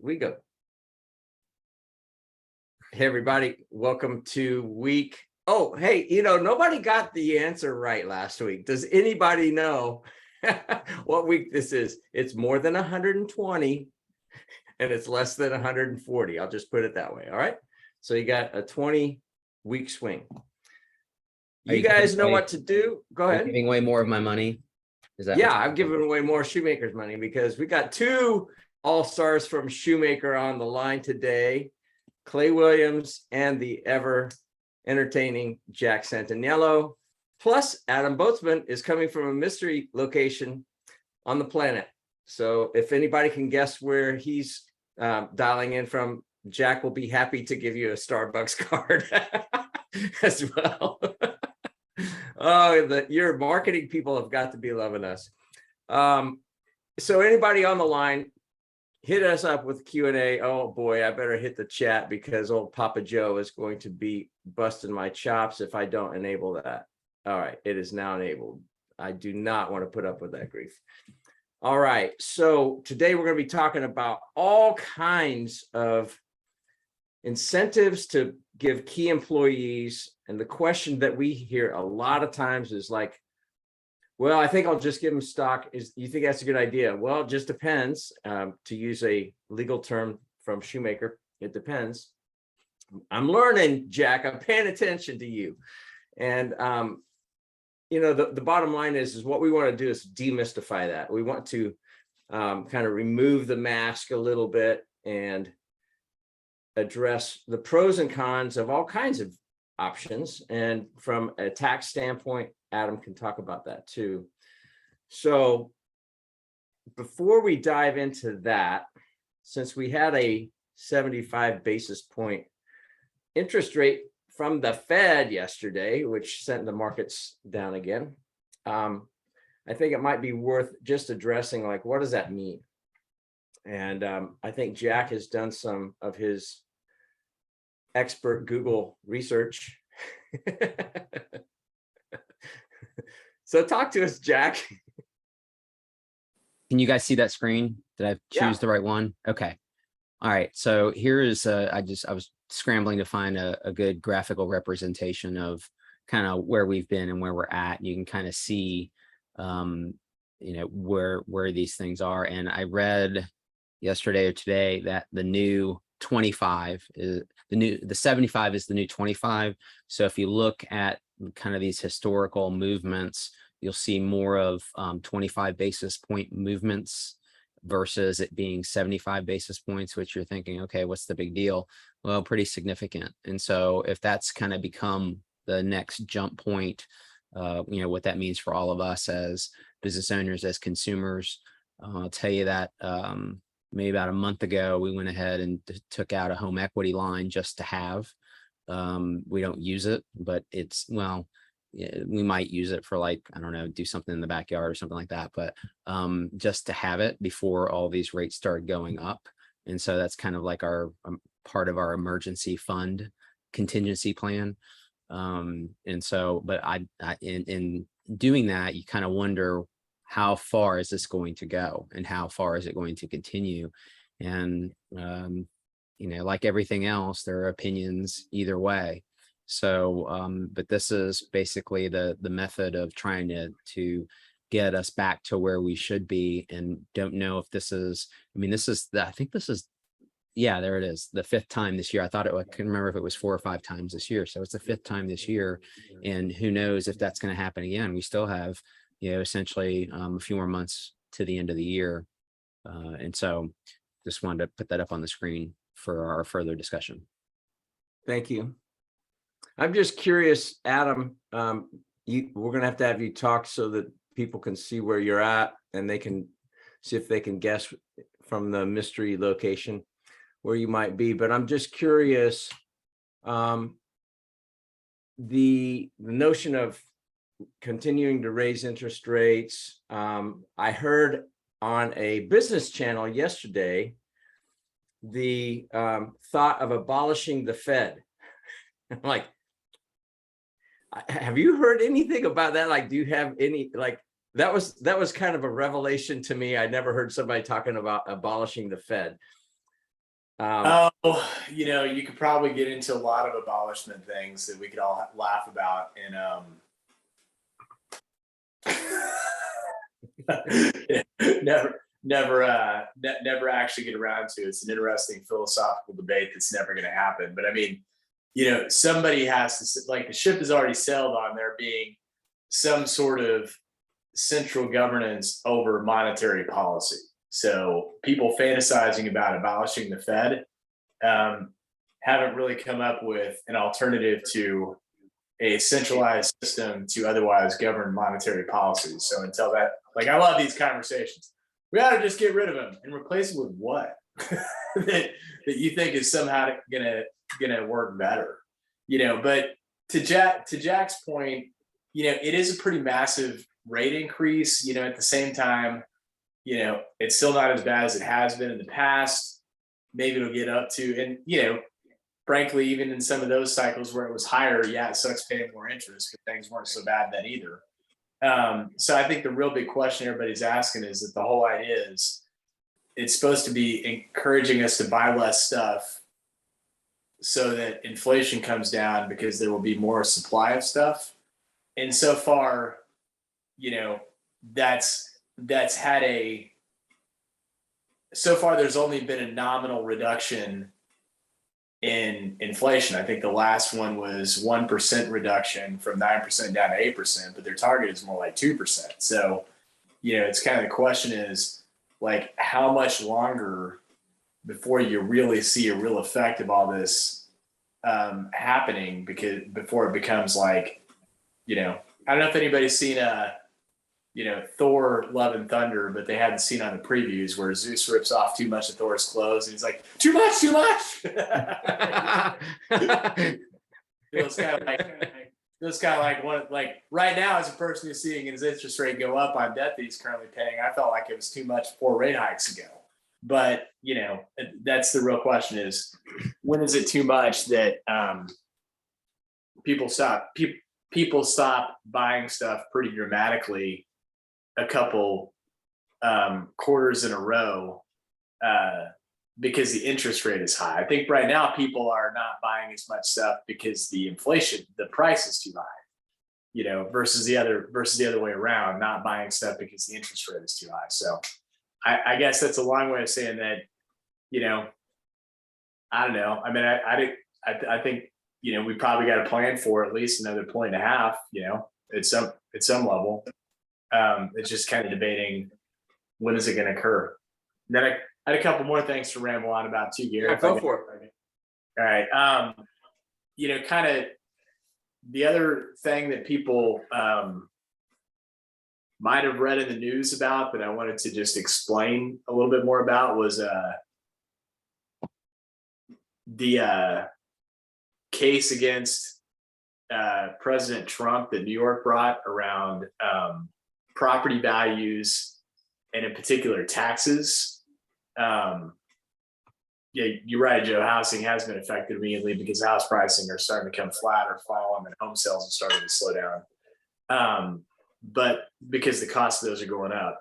we go. Hey, everybody. Welcome to week. Oh, hey, nobody got the answer right last week. Does anybody know what week this is? It's more than 120 and it's less than 140. I'll just put it that way. All right. So you got a 20-week swing. You guys know what to do. Go ahead. Giving away more of my money. Is that? Yeah, I'm giving away more Shoemaker's money because we got two all-stars from Shoemaker on the line today. Clay Williams and the ever entertaining Jack Santaniello. Plus, Adam Boatsman is coming from a mystery location on the planet. So if anybody can guess where he's dialing in from, Jack will be happy to give you a Starbucks card as well. Oh, your marketing people have got to be loving us. So anybody on the line, hit us up with Q&A. Oh boy, I better hit the chat because old Papa Joe is going to be busting my chops if I don't enable that. All right, it is now enabled. I do not want to put up with that grief. All right, so today we're going to be talking about all kinds of incentives to give key employees. And the question that we hear a lot of times is like, well, I think I'll just give them stock. You think that's a good idea? Well, it just depends. To use a legal term from Shoemaker, it depends. I'm learning, Jack. I'm paying attention to you. And, the bottom line is what we want to do is demystify that. We want to kind of remove the mask a little bit and address the pros and cons of all kinds of options. And from a tax standpoint, Adam can talk about that too. So before we dive into that, since we had a 75 basis point interest rate from the Fed yesterday, which sent the markets down again, I think it might be worth just addressing, like, what does that mean? And I think Jack has done some of his expert Google research. So talk to us, Jack. Can you guys see that screen? Did I choose the right one? Okay. All right. So here is, I was scrambling to find a good graphical representation of kind of where we've been and where we're at. You can kind of see, where these things are. And I read yesterday or today that the new 25 is the 75 is the new 25. So if you look at kind of these historical movements, you'll see more of 25 basis point movements versus it being 75 basis points, which you're thinking, okay, what's the big deal? Well, pretty significant. And so if that's kind of become the next jump point, what that means for all of us as business owners, as consumers, I'll tell you that maybe about a month ago, we went ahead and took out a home equity line just to have. We don't use it, but we might use it for, like, I don't know, do something in the backyard or something like that, but just to have it before all these rates started going up. And so that's kind of like our part of our emergency fund contingency plan. And so, but in doing that, you kind of wonder, how far is this going to go and how far is it going to continue? And, like everything else, there are opinions either way. So, but this is basically the method of trying to get us back to where we should be. And don't know if this is, I think this is, yeah, there it is, the 5th time this year. I couldn't remember if it was 4 or 5 times this year. So it's the 5th time this year. And who knows if that's going to happen again. We still have, essentially a few more months to the end of the year. And so just wanted to put that up on the screen for our further discussion. Thank you. I'm just curious, Adam, we're going to have you talk so that people can see where you're at and they can see if they can guess from the mystery location where you might be. But I'm just curious, the notion of continuing to raise interest rates. I heard on a business channel yesterday the thought of abolishing the Fed. I'm like, have you heard anything about that? Like, do you have any, like, that was kind of a revelation to me. I never heard somebody talking about abolishing the Fed. Um, Oh, you could probably get into a lot of abolishment things that we could all laugh about, and never actually get around to. It's an interesting philosophical debate that's never going to happen. But I mean, somebody has to, like, the ship has already sailed on there being some sort of central governance over monetary policy. So people fantasizing about abolishing the Fed haven't really come up with an alternative to a centralized system to otherwise govern monetary policies. So until that, like, I love these conversations. We ought to just get rid of them and replace it with what that you think is somehow gonna work better, But to Jack's point, it is a pretty massive rate increase. At the same time, it's still not as bad as it has been in the past. Maybe it'll get up to, and frankly, even in some of those cycles where it was higher, yeah, it sucks paying more interest because things weren't so bad then either. So I think the real big question everybody's asking is that the whole idea is it's supposed to be encouraging us to buy less stuff so that inflation comes down because there will be more supply of stuff. And so far, that's had so far there's only been a nominal reduction in inflation. I think the last one was 1% reduction from 9% down to 8%, but their target is more like 2%. So, it's kind of the question is, like, how much longer before you really see a real effect of all this happening, because before it becomes like, I don't know if anybody's seen Thor Love and Thunder, but they hadn't seen on the previews where Zeus rips off too much of Thor's clothes and he's like, too much. Feels kind of like what, like, right now, as a person who's seeing his interest rate go up on debt that he's currently paying, I felt like it was too much 4 rate hikes ago. But that's the real question: is when is it too much that people stop buying stuff pretty dramatically a couple quarters in a row because the interest rate is high. I think right now people are not buying as much stuff because the price is too high, versus the other way around, not buying stuff because the interest rate is too high. So I guess that's a long way of saying that, I don't know. I mean, I think, we probably got a plan for at least another 1.5 points, at some level. It's just kind of debating when is it going to occur. And then I had a couple more things to ramble on about too, Gary. Yeah, go for it. All right. Kind of the other thing that people might have read in the news about that I wanted to just explain a little bit more about was the case against President Trump that New York brought around property values and in particular taxes. Yeah, you're right, Joe. Housing has been affected immediately because house pricing are starting to come flat or fall, and home sales are starting to slow down. But because the cost of those are going up,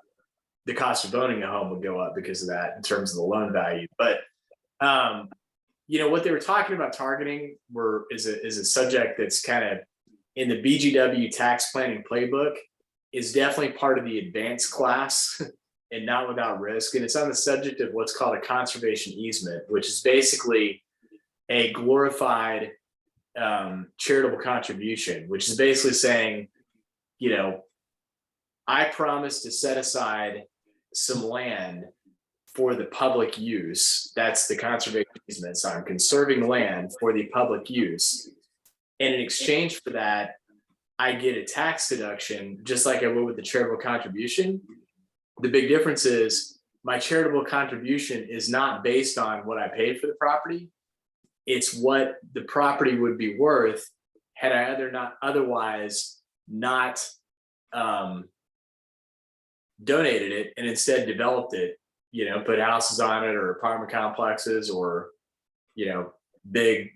the cost of owning a home would go up because of that in terms of the loan value. But what they were talking about targeting is a subject that's kind of in the BGW tax planning playbook, is definitely part of the advanced class and not without risk. And it's on the subject of what's called a conservation easement, which is basically a glorified charitable contribution, which is basically saying, I promise to set aside some land for the public use. That's the conservation easement. So I'm conserving land for the public use. And in exchange for that, I get a tax deduction, just like I would with the charitable contribution. The big difference is my charitable contribution is not based on what I paid for the property. It's what the property would be worth had I otherwise not donated it and instead developed it, put houses on it or apartment complexes or, big,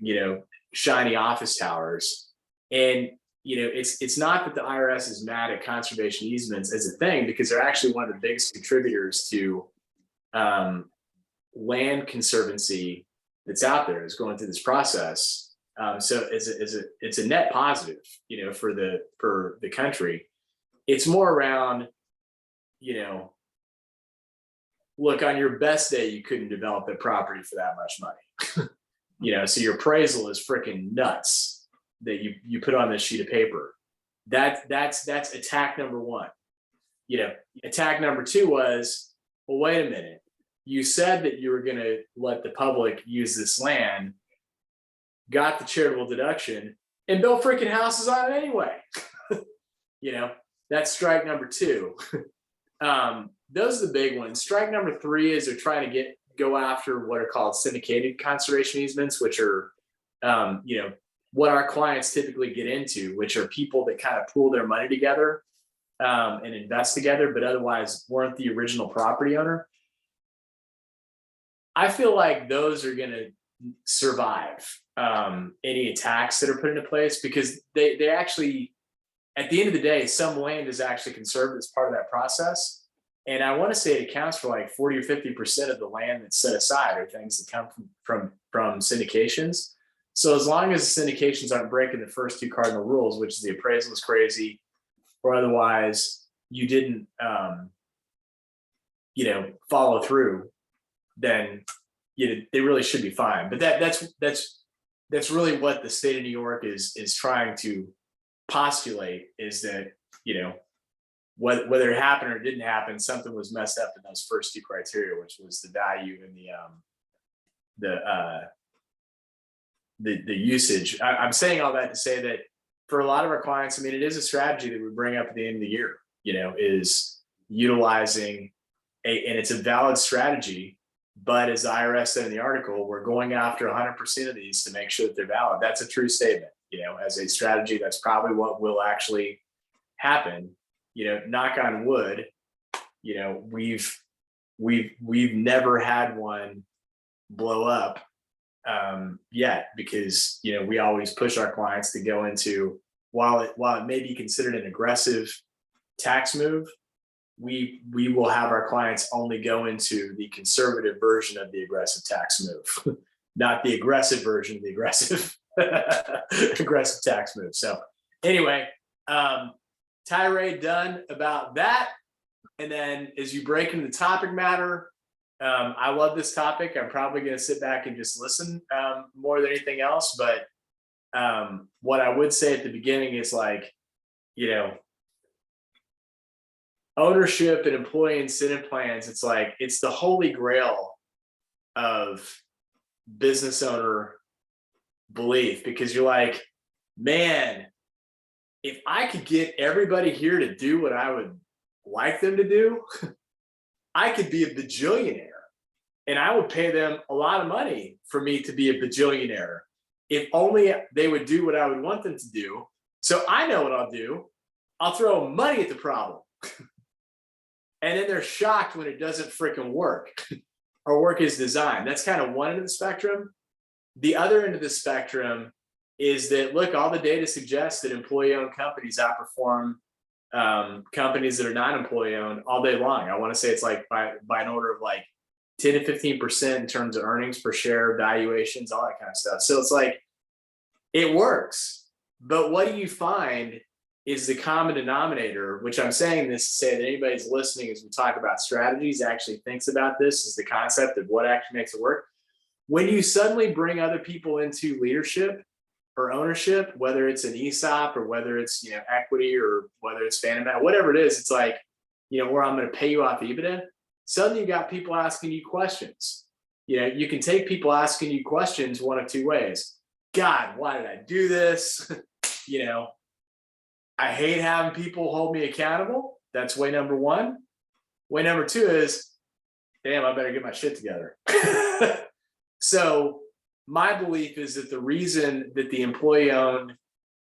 shiny office towers. And, it's not that the IRS is mad at conservation easements as a thing, because they're actually one of the biggest contributors to land conservancy that's out there is going through this process. So it's a net positive, you know, for the country. It's more around, you know, look, on your best day, you couldn't develop that property for that much money. You know, so your appraisal is freaking nuts that you put on this sheet of paper. That's attack number one. You know, attack number two was, well, wait a minute. You said that you were going to let the public use this land, got the charitable deduction, and built freaking houses on it anyway. You know, that's strike number two. Those are the big ones. Strike number three is they're trying to go after what are called syndicated conservation easements, which are, you know, what our clients typically get into, which are people that kind of pool their money together and invest together, but otherwise weren't the original property owner. I feel like those are going to survive any attacks that are put into place, because they actually, at the end of the day, some land is actually conserved as part of that process. And I want to say it accounts for like 40 or 50% of the land that's set aside are things that come from syndications. So as long as the syndications aren't breaking the first two cardinal rules, which is the appraisal is crazy, or otherwise you didn't, you know, follow through, then they really should be fine. But that's really what the state of New York is trying to postulate, is that, you know, whether it happened or didn't happen, something was messed up in those first two criteria, which was the value and the usage. I'm saying all that to say that for a lot of our clients, I mean, it is a strategy that we bring up at the end of the year, you know, is utilizing and it's a valid strategy, but as the IRS said in the article, we're going after 100% of these to make sure that they're valid. That's a true statement, you know, as a strategy, that's probably what will actually happen. You know, knock on wood, you know, we've never had one blow up yet, because, you know, we always push our clients to go into, while it may be considered an aggressive tax move, we will have our clients only go into the conservative version of the aggressive tax move, not the aggressive version of the aggressive aggressive tax move. So anyway, tirade done about that. And then as you break into the topic matter, I love this topic. I'm probably going to sit back and just listen more than anything else. But what I would say at the beginning is, like, you know, ownership and employee incentive plans, it's like, it's the holy grail of business owner belief, because you're like, man, if I could get everybody here to do what I would like them to do, I could be a bajillionaire, and I would pay them a lot of money for me to be a bajillionaire if only they would do what I would want them to do. So I know what I'll do. I'll throw money at the problem. And then they're shocked when it doesn't freaking work or work as designed. That's kind of one end of the spectrum. The other end of the spectrum is that, look, all the data suggests that employee-owned companies outperform companies that are not employee-owned all day long. I want to say it's like by an order of like 10 to 15% in terms of earnings per share, valuations, all that kind of stuff. So it's like, it works. But what do you find is the common denominator, which I'm saying this to say that anybody who's listening as we talk about strategies actually thinks about this, is the concept of what actually makes it work. When you suddenly bring other people into leadership or ownership, whether it's an ESOP or whether it's, you know, equity or whether it's Phantom, whatever it is, it's like, you know, where I'm going to pay you off EBITDA. Suddenly you got people asking you questions. You know, you can take people asking you questions one of two ways. God, why did I do this? You know, I hate having people hold me accountable. That's way number one. Way number two is, damn, I better get my shit together. So my belief is that the reason that the employee-owned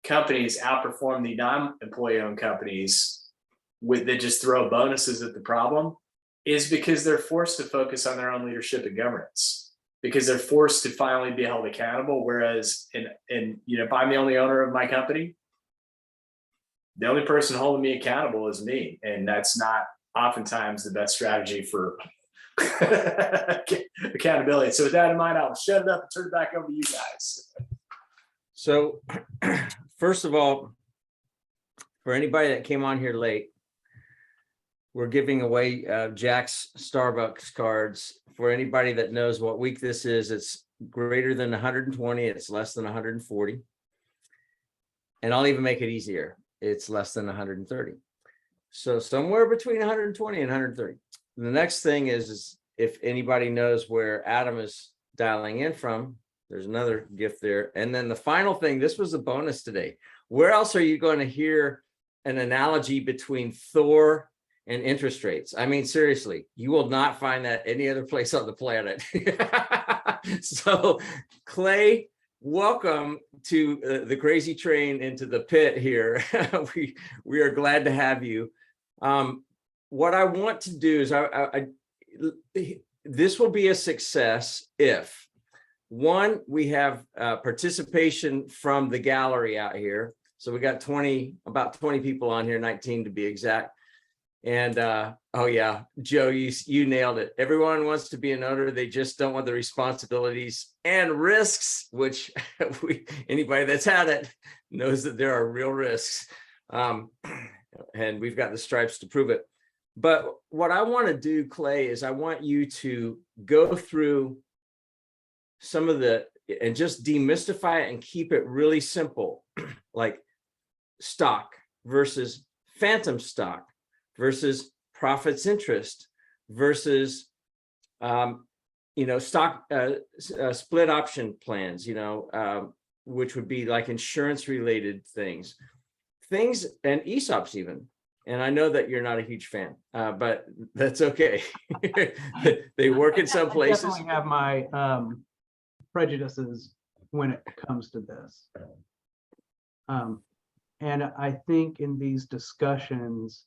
companies outperform the non-employee-owned companies that just throw bonuses at the problem is because they're forced to focus on their own leadership and governance, because they're forced to finally be held accountable. Whereas, you know, if I'm the only owner of my company, the only person holding me accountable is me. And that's not oftentimes the best strategy for accountability. So with that in mind, I'll shut it up and turn it back over to you guys. So first of all, for anybody that came on here late, we're giving away Jack's Starbucks cards. For anybody that knows what week this is, it's greater than 120, it's less than 140. And I'll even make it easier. It's less than 130. So somewhere between 120 and 130. The next thing is if anybody knows where Adam is dialing in from, there's another gift there. And then the final thing, this was a bonus today. Where else are you going to hear an analogy between Thor and interest rates? I mean, seriously, you will not find that any other place on the planet. So Clay, welcome to the crazy train into the pit here. we are glad to have you. What I want to do is this will be a success if, one, we have participation from the gallery out here. So we got about 20 people on here, 19 to be exact. And oh yeah, Joe, you nailed it. Everyone wants to be an owner. They just don't want the responsibilities and risks, which anybody that's had it knows that there are real risks. And we've got the stripes to prove it. But what I want to do, Clay, is I want you to go through some of and just demystify it and keep it really simple, like stock versus phantom stock versus profits interest versus stock split option plans, which would be like insurance related things and ESOPs even. And I know that you're not a huge fan, but that's okay. They work in some places. I definitely have my prejudices when it comes to this. And I think in these discussions,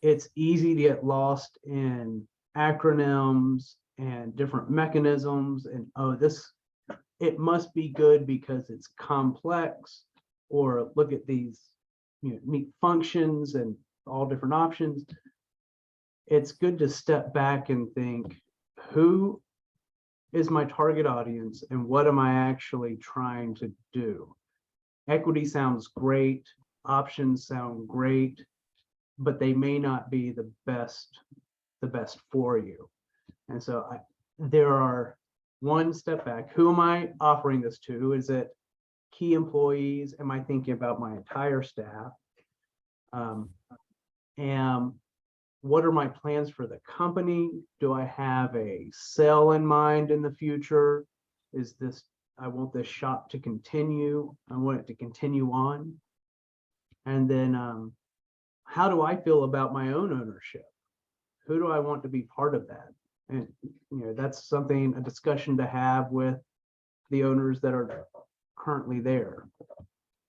it's easy to get lost in acronyms and different mechanisms and, it must be good because it's complex, or look at these neat functions and all different options. It's good to step back and think, who is my target audience and what am I actually trying to do? Equity sounds great, options sound great, but they may not be the best for you. And so there are one step back. Who am I offering this to? Is it key employees? Am I thinking about my entire staff? And what are my plans for the company? Do I have a sale in mind in the future? I want this shop to continue. I want it to continue on. And then how do I feel about my own ownership? Who do I want to be part of that? And that's a discussion to have with the owners that are currently there.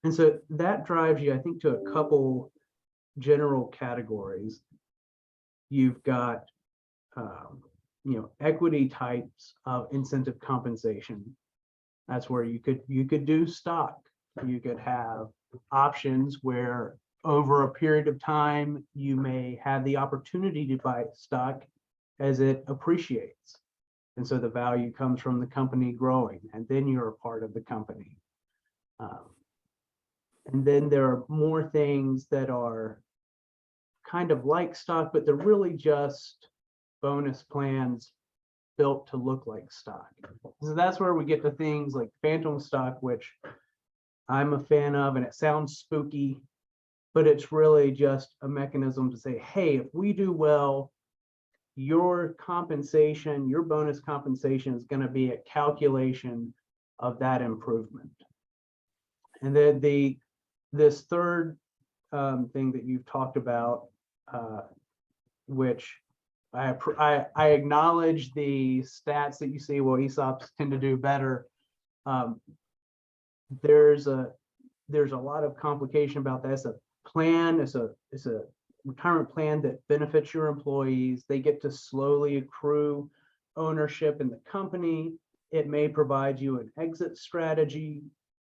And so that drives you, I think, to a couple general categories. You've got equity types of incentive compensation. That's where you could do stock. You could have options where over a period of time you may have the opportunity to buy stock as it appreciates, and so the value comes from the company growing, and then you're a part of the company. And then there are more things that are kind of like stock, but they're really just bonus plans built to look like stock. So that's where we get to things like phantom stock, which I'm a fan of, and it sounds spooky, but it's really just a mechanism to say, hey, if we do well, your compensation, your bonus compensation is going to be a calculation of that improvement. And then this third thing that you've talked about, which I acknowledge the stats that you see, well, ESOPs tend to do better. There's a lot of complication about that. It's a plan, it's a retirement plan that benefits your employees. They get to slowly accrue ownership in the company. It may provide you an exit strategy,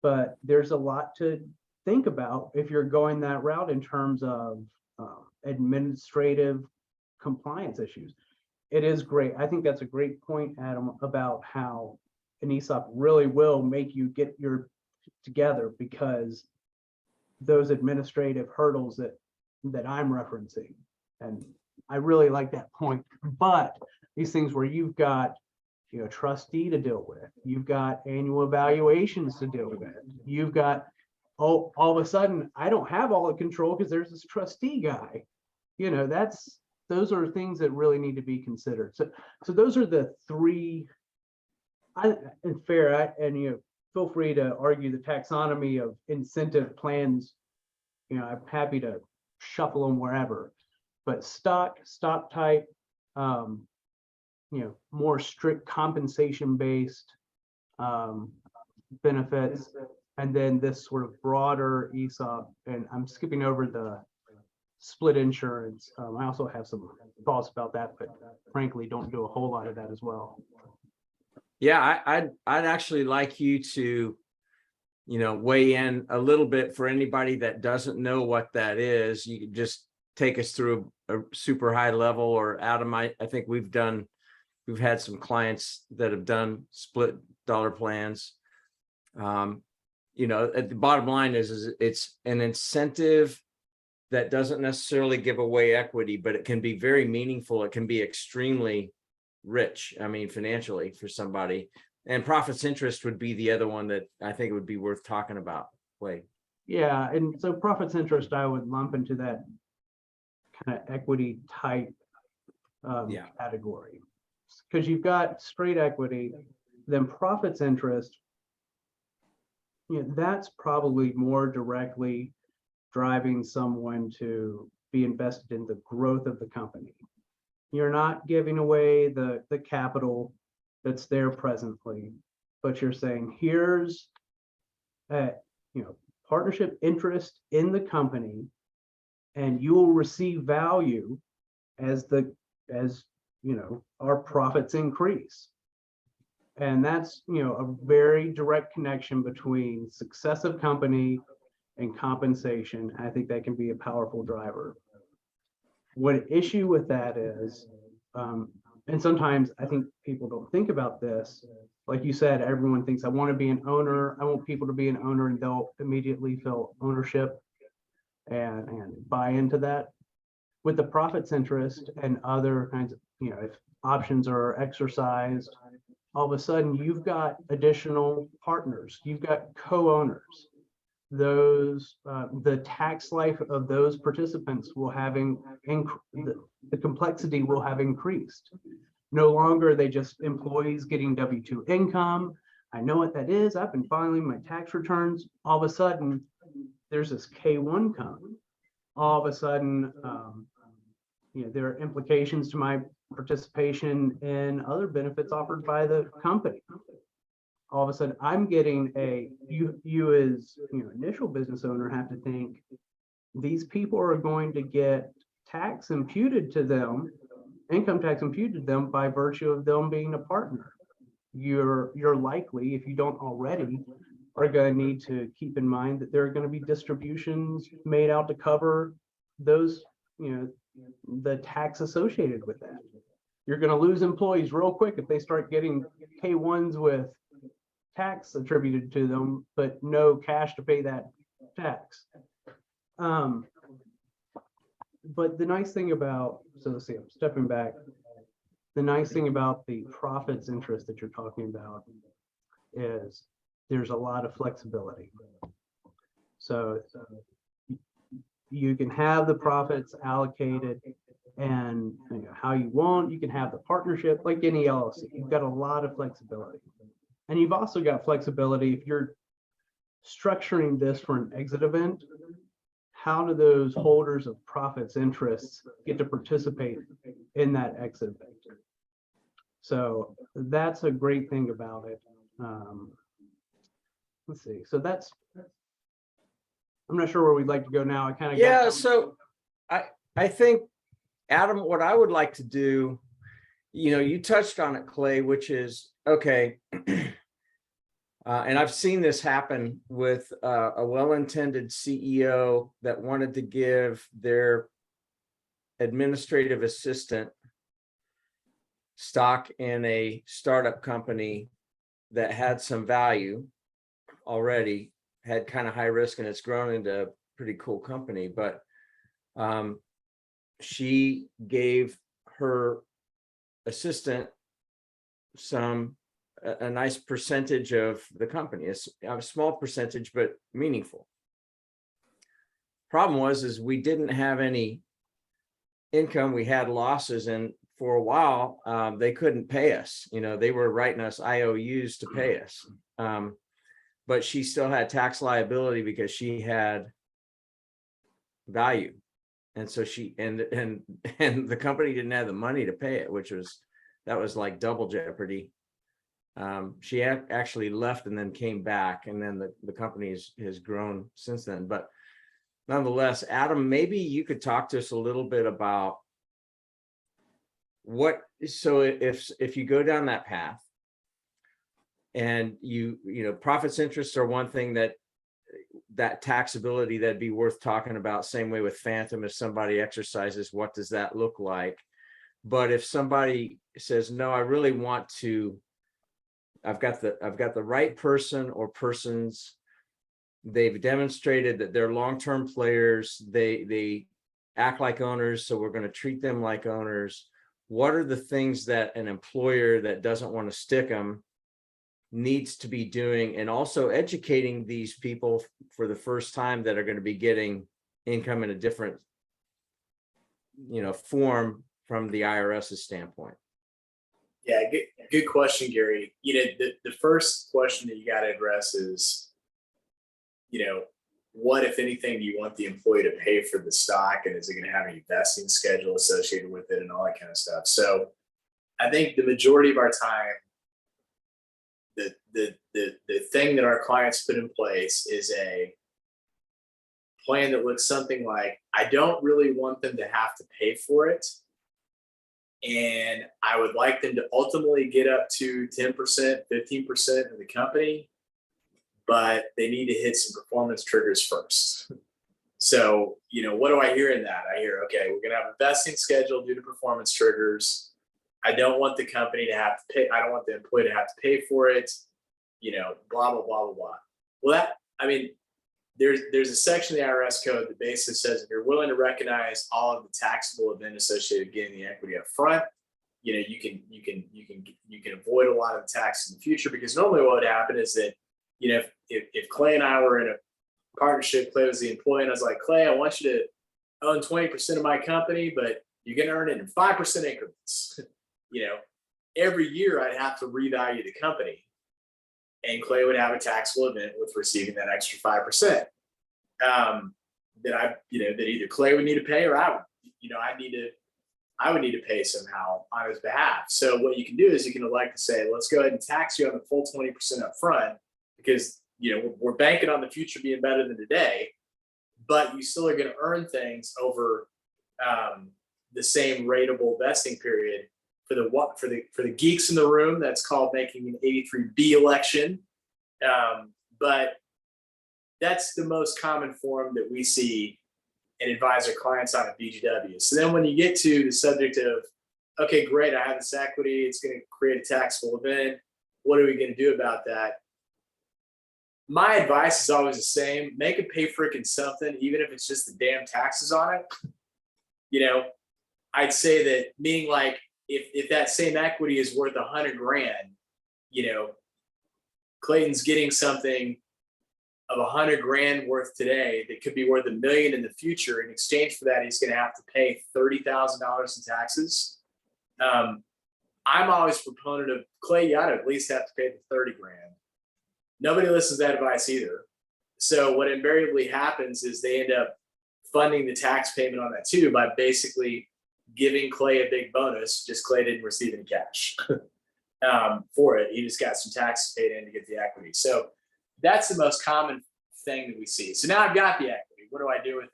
but there's a lot to think about if you're going that route in terms of administrative compliance issues. it is great. I think that's a great point, Adam, about how an ESOP really will make you get your together, because those administrative hurdles that I'm referencing. And I really like that point. But these things where you've got, you know, trustee to deal with, you've got annual evaluations to deal with, you've got, oh, all of a sudden I don't have all the control because there's this trustee guy. You know, those are things that really need to be considered. So those are the three. And you know, feel free to argue the taxonomy of incentive plans. You know, I'm happy to shuffle them wherever. But stock type, you know, more strict compensation based benefits, and then this sort of broader ESOP. And I'm skipping over the split insurance. I also have some thoughts about that, but frankly, don't do a whole lot of that as well. Yeah, I'd actually like you to, you know, weigh in a little bit for anybody that doesn't know what that is. You could just take us through a super high level, or Adam, I think we've had some clients that have done split dollar plans. You know, at the bottom line is it's an incentive that doesn't necessarily give away equity, but it can be very meaningful. It can be extremely rich, I mean, financially for somebody. And profits interest would be the other one that I think would be worth talking about. Wait. Yeah, and so profits interest I would lump into that kind of equity type category, because you've got straight equity, then profits interest. You know, that's probably more directly driving someone to be invested in the growth of the company. You're not giving away the capital that's there presently, but you're saying here's a, you know, partnership interest in the company, and you will receive value as you know, our profits increase. And that's, you know, a very direct connection between success of company and compensation. I think that can be a powerful driver. What issue with that is, and sometimes I think people don't think about this, like you said, everyone thinks I want to be an owner. I want people to be an owner, and they'll immediately feel ownership and buy into that. With the profits interest and other kinds of, you know, if options are exercised, all of a sudden you've got additional partners, you've got co-owners. Those the tax life of those participants will having the complexity will have increased. No longer are they just employees getting W-2 income. I know what that is. I've been filing my tax returns. All of a sudden, there's this K-1 come. All of a sudden, you know, there are implications to my participation in other benefits offered by the company. All of a sudden, I'm getting you as, you know, initial business owner have to think these people are going to get tax imputed to them, income tax imputed to them by virtue of them being a partner. You're likely, if you don't already, are going to need to keep in mind that there are going to be distributions made out to cover those, you know, the tax associated with that. You're going to lose employees real quick if they start getting K-1s with tax attributed to them, but no cash to pay that tax. But the nice thing about, so let's see, I'm stepping back. The nice thing about the profits interest that you're talking about is there's a lot of flexibility. So you can have the profits allocated and, you know, how you want. You can have the partnership like any LLC. You've got a lot of flexibility. And you've also got flexibility if you're structuring this for an exit event. How do those holders of profits interests get to participate in that exit event? So that's a great thing about it. Let's see. So that's, I'm not sure where we'd like to go now. I kind of Yeah, so I think, Adam, what I would like to do, you know, you touched on it, Clay, which is, okay, and I've seen this happen with a well-intended CEO that wanted to give their administrative assistant stock in a startup company that had some value already, had kind of high risk, and it's grown into a pretty cool company. But she gave her assistant a nice percentage of the company, a small percentage, but meaningful. Problem was we didn't have any income. We had losses, and for a while they couldn't pay us. They were writing us IOUs to pay us, but she still had tax liability because she had value, and so she and the company didn't have the money to pay it, that was like double jeopardy. She actually left and then came back, and then the company has grown since then. But nonetheless, Adam, maybe you could talk to us a little bit about so if you go down that path, and profits, interests are one thing that taxability, that'd be worth talking about. Same way with phantom, if somebody exercises, what does that look like? But if somebody says, no, I really want to, I've got the right person or persons, they've demonstrated that they're long-term players, they act like owners, so we're going to treat them like owners. What are the things that an employer that doesn't want to stick them needs to be doing, and also educating these people for the first time that are going to be getting income in a different form from the IRS's standpoint? Yeah, good question, Gary. The first question that you got to address is, what, if anything, do you want the employee to pay for the stock, and is it going to have any vesting schedule associated with it and all that kind of stuff? So I think the majority of our time, the thing that our clients put in place is a plan that looks something like, I don't really want them to have to pay for it, and I would like them to ultimately get up to 10%, 15% of the company, but they need to hit some performance triggers first. So, what do I hear in that? I hear, okay, we're going to have a vesting schedule due to performance triggers. I don't want the company to have to pay. I don't want the employee to have to pay for it, blah, blah, blah, blah, blah. Well, there's a section of the IRS code that basically says, if you're willing to recognize all of the taxable event associated with getting the equity up front, you can avoid a lot of the tax in the future. Because normally what would happen is that, if Clay and I were in a partnership, Clay was the employee, and I was like, Clay, I want you to own 20% of my company, but you're going to earn it in 5% increments. Every year I'd have to revalue the company, and Clay would have a taxable event with receiving that extra 5%. That either Clay would need to pay, or I would need to pay somehow on his behalf. So what you can do is you can elect to say, let's go ahead and tax you on the full 20% up front, because we're banking on the future being better than today, but you still are going to earn things over the same rateable vesting period. For the geeks in the room, that's called making an 83B election. But that's the most common form that we see and advise our clients on at BGW. So then when you get to the subject of, okay, great, I have this equity, it's going to create a taxable event, what are we going to do about that? My advice is always the same: make it pay frickin' something, even if it's just the damn taxes on it. I'd say that, meaning, like, if that same equity is worth $100,000, Clayton's getting something of $100,000 worth today that could be worth $1 million in the future. In exchange for that, he's going to have to pay $30,000 in taxes. I'm always a proponent of, Clay, you ought to at least have to pay the $30,000. Nobody listens to that advice either. So what invariably happens is they end up funding the tax payment on that too, by basically giving Clay a big bonus. Just Clay didn't receive any cash for it. He just got some taxes paid in to get the equity. So that's the most common thing that we see. So now I've got the equity. What do I do with it?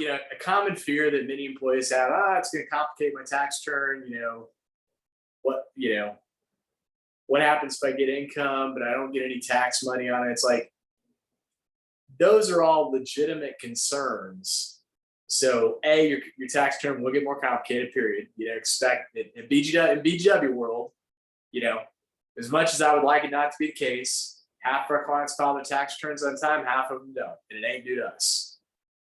A common fear that many employees have, it's going to complicate my tax return. What happens if I get income, but I don't get any tax money on it? It's like, those are all legitimate concerns So your tax term will get more complicated, period. You know, expect it in BGW world, you know, as much as I would like it not to be the case, half of our clients file their tax returns on time, half of them don't, and it ain't due to us.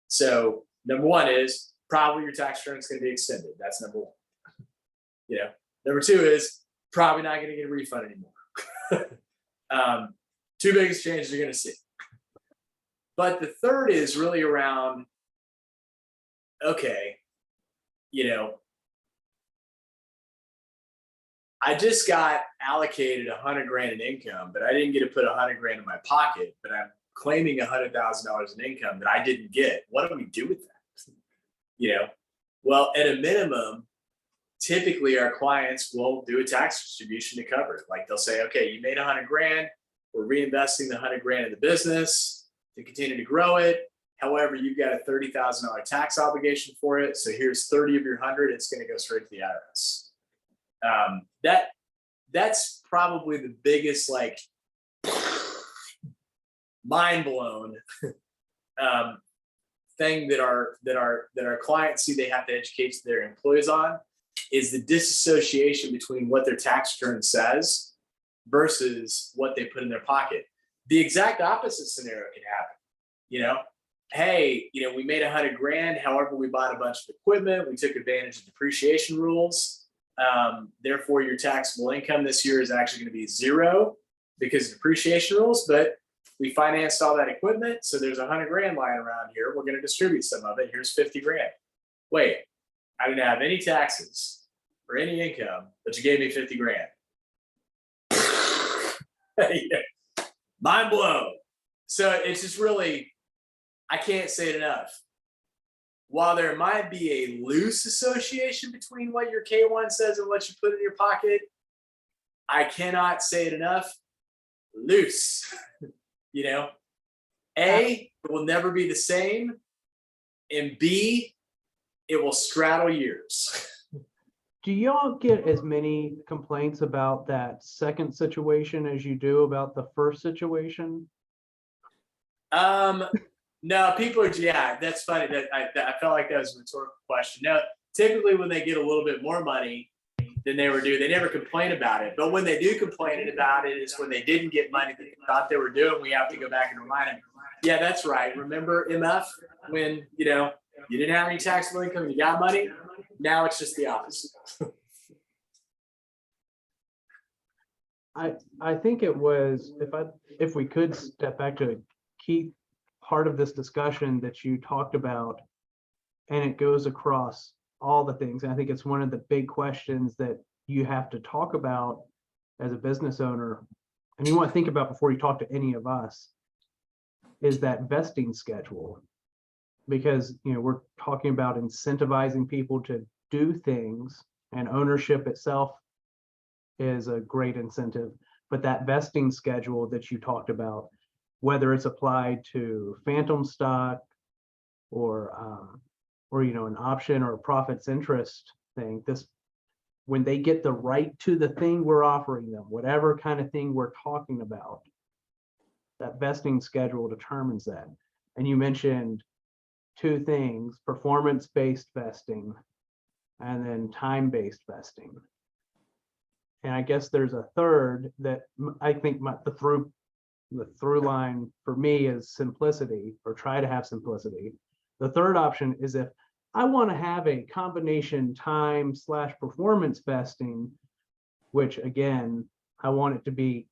So number one is probably your tax return is going to be extended. That's number one. You know, number two is probably not going to get a refund anymore. Two biggest changes you're going to see. But the third is really around, okay, you know, I just got allocated 100 grand in income, but I didn't get to put 100 grand in my pocket, but I'm claiming $100,000 in income that I didn't get. What do we do with that? You know, well, at a minimum, typically our clients will do a tax distribution to cover it. Like they'll say, okay, you made 100 grand, we're reinvesting the 100 grand in the business to continue to grow it. However, you've got a $30,000 tax obligation for it. So here's 30 of your 100, it's going to go straight to the IRS. That's probably the biggest, like, mind blown thing that our clients see they have to educate their employees on, is the disassociation between what their tax return says versus what they put in their pocket. The exact opposite scenario can happen. You know, hey, you know, we made 100 grand. However, we bought a bunch of equipment. We took advantage of depreciation rules. Therefore, your taxable income this year is actually going to be zero because of depreciation rules. But we financed all that equipment, so there's 100 grand lying around here. We're going to distribute some of it. Here's 50 grand. Wait, I didn't have any taxes or any income, but you gave me 50 grand. Mind blown. So it's just really, I can't say it enough. While there might be a loose association between what your K1 says and what you put in your pocket, I cannot say it enough. Loose. You know, A, it will never be the same, and B, it will straddle years. Do y'all get as many complaints about that second situation as you do about the first situation? No, people are, yeah, that's funny. That I felt like that was a rhetorical question. No, typically when they get a little bit more money than they were due, they never complain about it. But when they do complain about it is when they didn't get money that they thought they were due, and we have to go back and remind them, yeah, that's right. Remember MF when, you know, you didn't have any taxable income, you got money? Now it's just the opposite. I think it was, if we could step back to a key part of this discussion that you talked about, and it goes across all the things. And I think it's one of the big questions that you have to talk about as a business owner, and you want to think about before you talk to any of us, is that vesting schedule. Because, you know, we're talking about incentivizing people to do things, and ownership itself is a great incentive. But that vesting schedule that you talked about, whether it's applied to phantom stock or you know, an option or a profits interest thing, this, when they get the right to the thing we're offering them, whatever kind of thing we're talking about, that vesting schedule determines that. And you mentioned two things: performance-based vesting and then time-based vesting. And I guess there's a third that I think the through line for me is simplicity, or try to have simplicity. The third option is if I want to have a combination time/performance vesting, which again, I want it to be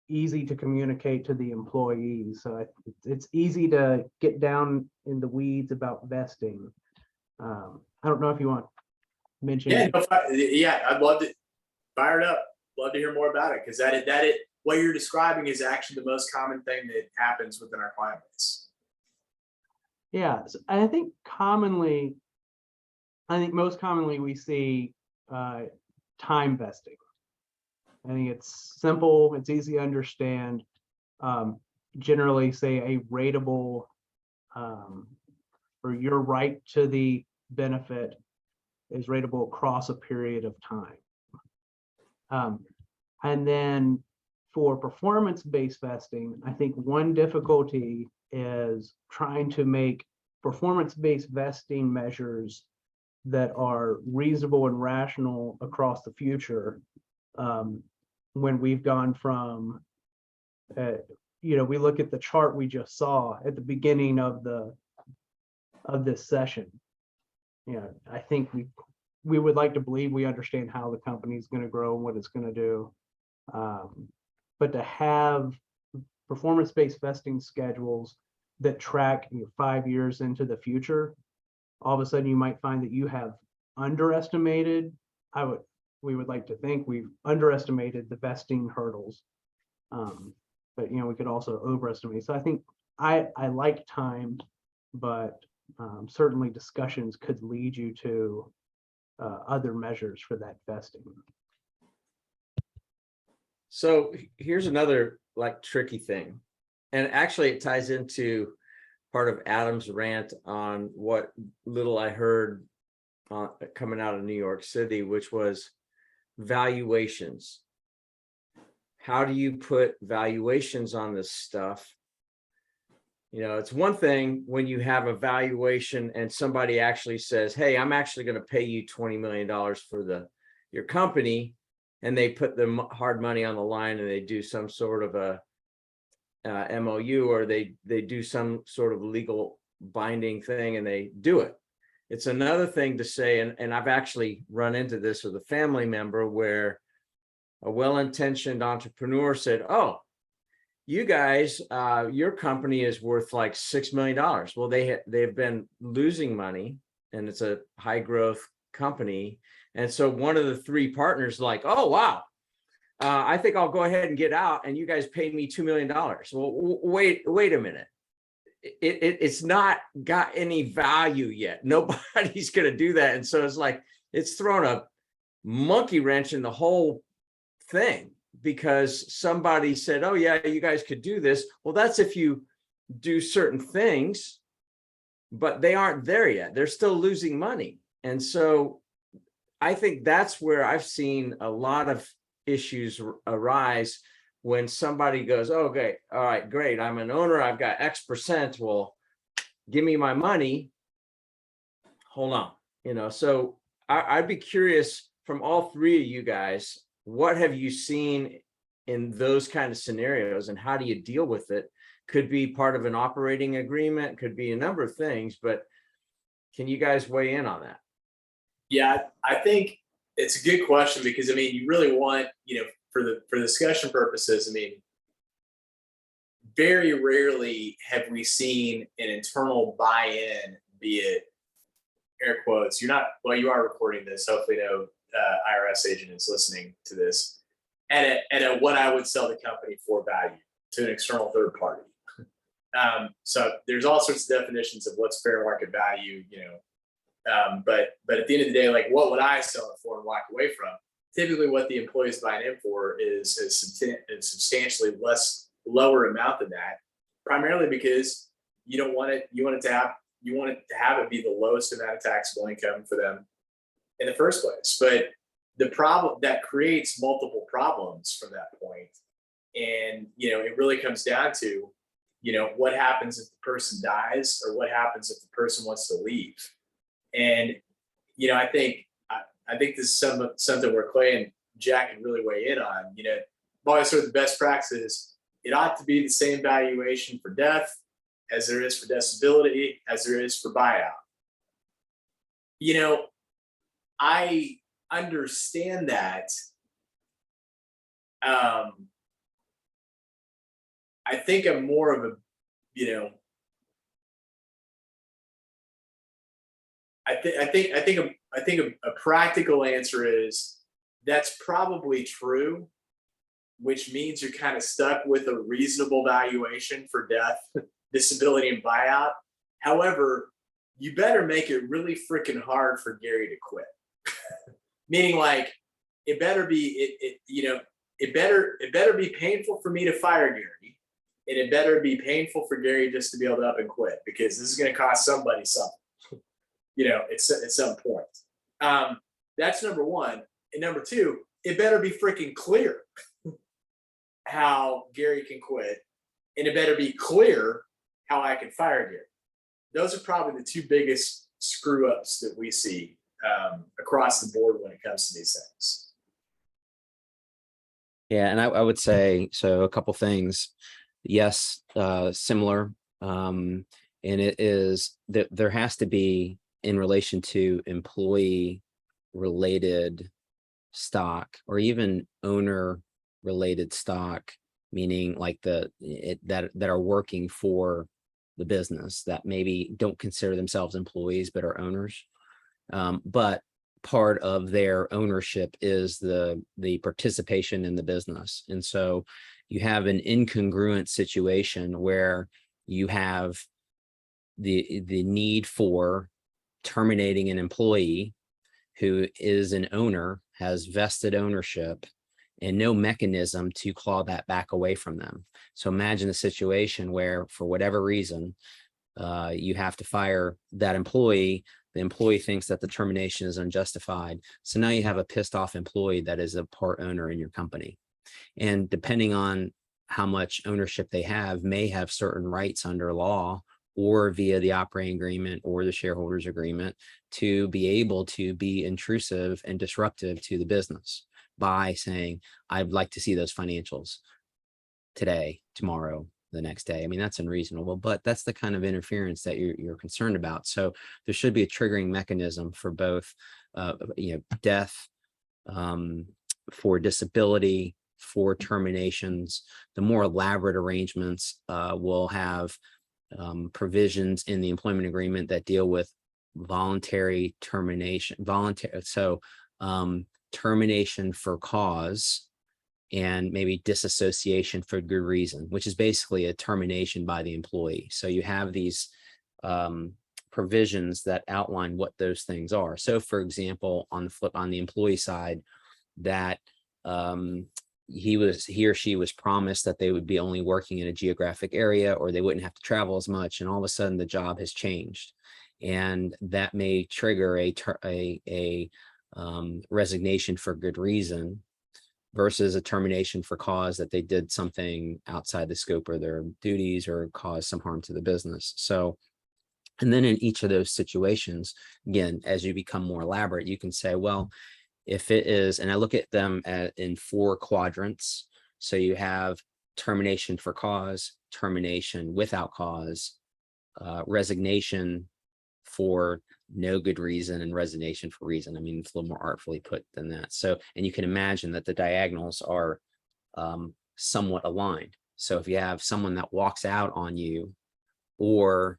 easy to communicate to the employees. So it's easy to get down in the weeds about vesting. I don't know if you want to mention. Yeah, yeah, I'd love to fire it up. Love to hear more about it, because what you're describing is actually the most common thing that happens within our client base. Yeah, I think most commonly we see time vesting. I think it's simple, it's easy to understand. Generally, say a ratable, or your right to the benefit is ratable across a period of time. And then for performance-based vesting, I think one difficulty is trying to make performance-based vesting measures that are reasonable and rational across the future. When we've gone from, we look at the chart we just saw at the beginning of this session. I think we would like to believe we understand how the company is going to grow and what it's going to do. But to have performance-based vesting schedules that track 5 years into the future, all of a sudden you might find that you have underestimated. We would like to think we've underestimated the vesting hurdles. But we could also overestimate. So I think I like time, but certainly discussions could lead you to other measures for that vesting. So here's another tricky thing. And actually it ties into part of Adam's rant on what little I heard coming out of New York City, which was valuations. How do you put valuations on this stuff? It's one thing when you have a valuation and somebody actually says, hey, I'm actually going to pay you $20 million for your company, and they put the hard money on the line and they do some sort of a MOU, or they do some sort of legal binding thing and they do it. It's another thing to say, and I've actually run into this with a family member where a well-intentioned entrepreneur said, oh, you guys, your company is worth like $6 million. Well, they've been losing money and it's a high growth company. And so one of the three partners like, oh, wow, I think I'll go ahead and get out and you guys paid me $2 million. Well, wait a minute. It's not got any value yet. Nobody's going to do that. And so it's like, it's thrown a monkey wrench in the whole thing because somebody said, oh yeah, you guys could do this. Well, that's if you do certain things, but they aren't there yet. They're still losing money. And so I think that's where I've seen a lot of issues arise when somebody goes, oh, okay, all right, great. I'm an owner. I've got X%. Well, give me my money. Hold on. So I'd be curious from all three of you guys, what have you seen in those kind of scenarios and how do you deal with it? Could be part of an operating agreement, could be a number of things, but can you guys weigh in on that? Yeah, I think it's a good question because, you really want, for discussion purposes, very rarely have we seen an internal buy-in, be it air quotes. You are recording this. Hopefully no IRS agent is listening to this. And at what I would sell the company for value to an external third party. So there's all sorts of definitions of what's fair market value, but at the end of the day, like what would I sell it for and walk away from? Typically what the employee is buying in for is a substantially lower amount than that, primarily because you want it to have it be the lowest amount of taxable income for them in the first place. But the problem that creates multiple problems from that point. And, it really comes down to, what happens if the person dies or what happens if the person wants to leave. And, I think this is something where Clay and Jack can really weigh in on. Probably sort of the best practice, it ought to be the same valuation for death as there is for disability, as there is for buyout. I understand that. I think I'm more of a, I think a practical answer is that's probably true, which means you're kind of stuck with a reasonable valuation for death, disability, and buyout. However, you better make it really freaking hard for Gary to quit. Meaning, like, it better be it better be painful for me to fire Gary, and it better be painful for Gary just to be able to up and quit, because this is going to cost somebody something. At some point. That's number one. And number two, it better be freaking clear how Gary can quit, and it better be clear how I can fire Gary. those are probably the two biggest screw ups that we see across the board when it comes to these things. Yeah, and I would say, so a couple things. Yes, similar. And it is that there has to be, in relation to employee related stock or even owner related stock, meaning like that are working for the business that maybe don't consider themselves employees but are owners. But part of their ownership is the participation in the business. And so you have an incongruent situation where you have the need for terminating an employee who is an owner, has vested ownership, and no mechanism to claw that back away from them. So imagine a situation where, for whatever reason, you have to fire that employee. The employee thinks that the termination is unjustified. So now you have a pissed off employee that is a part owner in your company. And depending on how much ownership they have, may have certain rights under law or via the operating agreement or the shareholders agreement to be able to be intrusive and disruptive to the business by saying, I'd like to see those financials today, tomorrow, the next day. I mean, that's unreasonable, but that's the kind of interference that you're concerned about. So there should be a triggering mechanism for both, death, for disability, for terminations. The more elaborate arrangements will have provisions in the employment agreement that deal with voluntary termination, termination for cause, and maybe disassociation for good reason, which is basically a termination by the employee. So you have these provisions that outline what those things are. So for example, on the employee side, that he or she was promised that they would be only working in a geographic area, or they wouldn't have to travel as much, and all of a sudden the job has changed, and that may trigger a resignation for good reason versus a termination for cause that they did something outside the scope of their duties or caused some harm to the business. So, and then in each of those situations, again, as you become more elaborate, you can say, well, if it is, and I look at them in 4 quadrants. So you have termination for cause, termination without cause, resignation for no good reason, and resignation for reason. I mean, it's a little more artfully put than that. So, and you can imagine that the diagonals are somewhat aligned. So if you have someone that walks out on you, or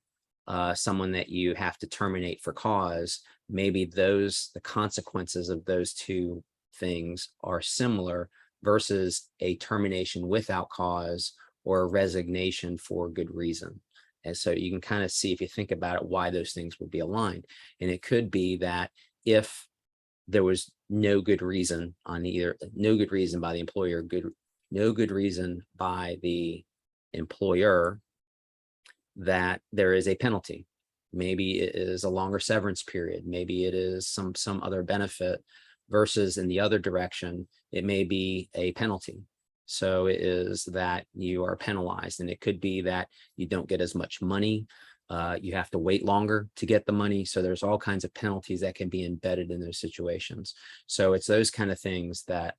someone that you have to terminate for cause, maybe the consequences of those two things are similar versus a termination without cause or a resignation for good reason. And so you can kind of see, if you think about it, why those things would be aligned. And it could be that if there was no good reason on either, no good reason by the employer, no good reason by the employer, that there is a penalty. Maybe it is a longer severance period. Maybe it is some other benefit, versus in the other direction, it may be a penalty. So it is that you are penalized, and it could be that you don't get as much money. You have to wait longer to get the money. So there's all kinds of penalties that can be embedded in those situations. So it's those kind of things that